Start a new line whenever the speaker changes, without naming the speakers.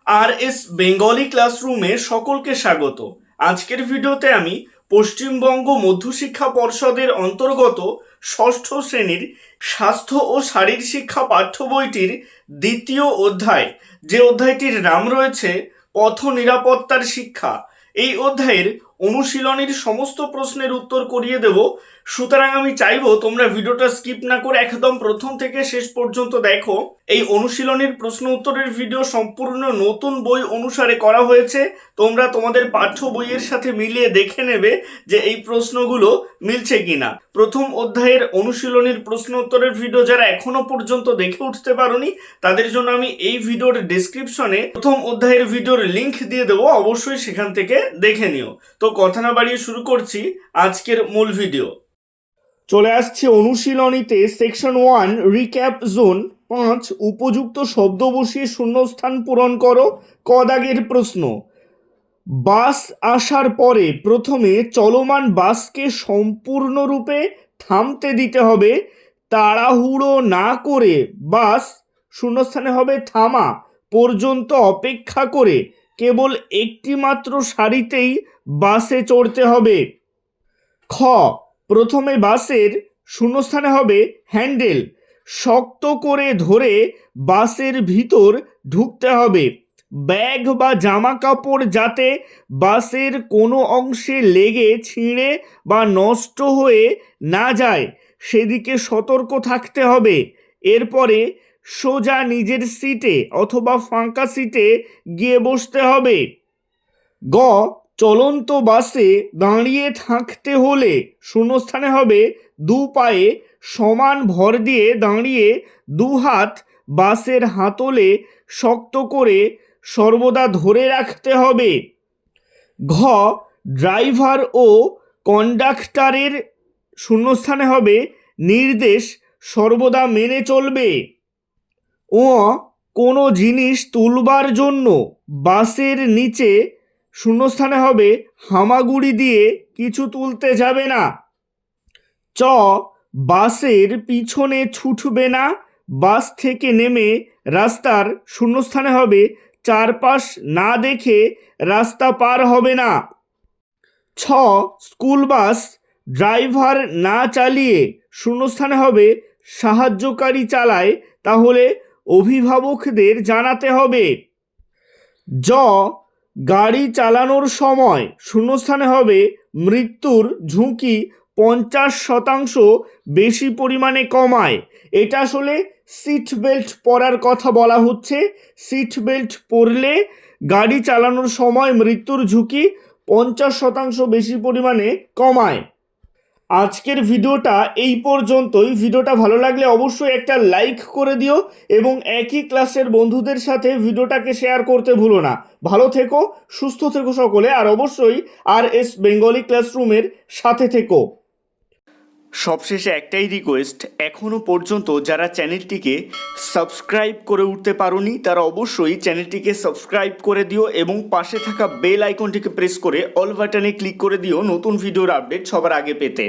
আর S Bengali ক্লাসরুমে সকলকে স্বাগত। আজকের ভিডিওতে আমি পশ্চিমবঙ্গ মধ্যশিক্ষা পর্ষদের অন্তর্গত ষষ্ঠ শ্রেণীর স্বাস্থ্য ও শারীর শিক্ষা পাঠ্য বইটির দ্বিতীয় অধ্যায়, যে অধ্যায়টির নাম রয়েছে পথ নিরাপত্তার শিক্ষা, এই অধ্যায়ের অনুশীলনীর সমস্ত প্রশ্নের উত্তর করিয়ে দেব। সুতরাং আমি চাইবো তোমরা ভিডিওটা স্কিপ না করে একদম প্রথম থেকে শেষ পর্যন্ত দেখো। এই অনুশীলনীর প্রশ্ন উত্তরের ভিডিও সম্পূর্ণ নতুন বই অনুসারে করা হয়েছে। তোমরা তোমাদের পাঠ্য বইয়ের সাথে মিলিয়ে দেখে নেবে যে এই প্রশ্নগুলো মিলছে কিনা। প্রথম অধ্যায়ের অনুশীলনীর প্রশ্ন উত্তরের ভিডিও যারা এখনো পর্যন্ত দেখে উঠতে পারোনি, তাদের জন্য আমি এই ভিডিওর ডেসক্রিপশনে প্রথম অধ্যায়ের ভিডিওর লিংক দিয়ে দেবো, অবশ্যই সেখান থেকে দেখে নিও। তো কথা না বাড়িয়ে শুরু করছি আজকের মূল ভিডিও। চলে আসছে অনুশীলনীতে সেকশন 1 রিক্যাপ জোন 5, উপযুক্ত শব্দ বসিয়ে শূন্যস্থান পূরণ করো। ক দাগের প্রশ্ন, বাস আসার পরে প্রথমে চলমান বাসকে সম্পূর্ণরূপে থামতে দিতে হবে। তাড়াহুড়ো না করে বাস শূন্যস্থানে হবে থামা পর্যন্ত অপেক্ষা করে কেবল একটি মাত্র সারিতেই বাসে চড়তে হবে। খ, প্রথমে বাসের শূন্যস্থানে হবে হ্যান্ডেল শক্ত করে ধরে বাসের ভিতর ঢুকতে হবে। ব্যাগ বা জামা কাপড় যাতে বাসের কোনো অংশে লেগে ছিঁড়ে বা নষ্ট হয়ে না যায় সেদিকে সতর্ক থাকতে হবে। এরপরে সোজা নিজের সিটে অথবা ফাঁকা সিটে গিয়ে বসতে হবে। গ, চলন্ত বাসে দাঁড়িয়ে থাকতে হলে শূন্যস্থানে হবে দু পায়ে সমান ভর দিয়ে দাঁড়িয়ে দু হাত বাসের হাতলে শক্ত করে সর্বদা ধরে রাখতে হবে। ঘ, ড্রাইভার ও কন্ডাক্টরের শূন্যস্থানে হবে নির্দেশ সর্বদা মেনে চলবে। ও, কোনো জিনিস তুলবার জন্য বাসের নিচে শূন্যস্থানে হবে হামাগুড়ি দিয়ে কিছু তুলতে যাবে না। চ, বাসের পিছনে ছুটবে না। বাস থেকে নেমে রাস্তার শূন্যস্থানে হবে চারপাশ না দেখে রাস্তা পার হবে না। ছ, স্কুল বাস ড্রাইভার না চালিয়ে শূন্যস্থানে হবে সাহায্যকারী চালায়, তাহলে অভিভাবকদের জানাতে হবে। জ, গাড়ি চালানোর সময় শূন্যস্থানে হবে মৃত্যুর ঝুঁকি 50% বেশি পরিমাণে কমায়। এটা আসলে সিট বেল্ট পরার কথা বলা হচ্ছে। সিট বেল্ট পরলে গাড়ি চালানোর সময় মৃত্যুর ঝুঁকি 50% বেশি পরিমাণে কমায়। আজকের ভিডিওটা এই পর্যন্তই। ভিডিওটা ভালো লাগলে অবশ্যই একটা লাইক করে দিও এবং একই ক্লাসের বন্ধুদের সাথে ভিডিওটাকে শেয়ার করতে ভুলো না। ভালো থেকো, সুস্থ থেকো সকলে, আর অবশ্যই আর এস বেঙ্গলি ক্লাসরুমের সাথে থেকো। সবশেষে একটাই রিকোয়েস্ট, এখনও পর্যন্ত যারা চ্যানেলটিকে সাবস্ক্রাইব করে উঠতে পারোনি তারা অবশ্যই চ্যানেলটিকে সাবস্ক্রাইব করে দিও এবং পাশে থাকা বেল আইকনটিকে প্রেস করে অল বাটনে ক্লিক করে দিও নতুন ভিডিওর আপডেট সবার আগে পেতে।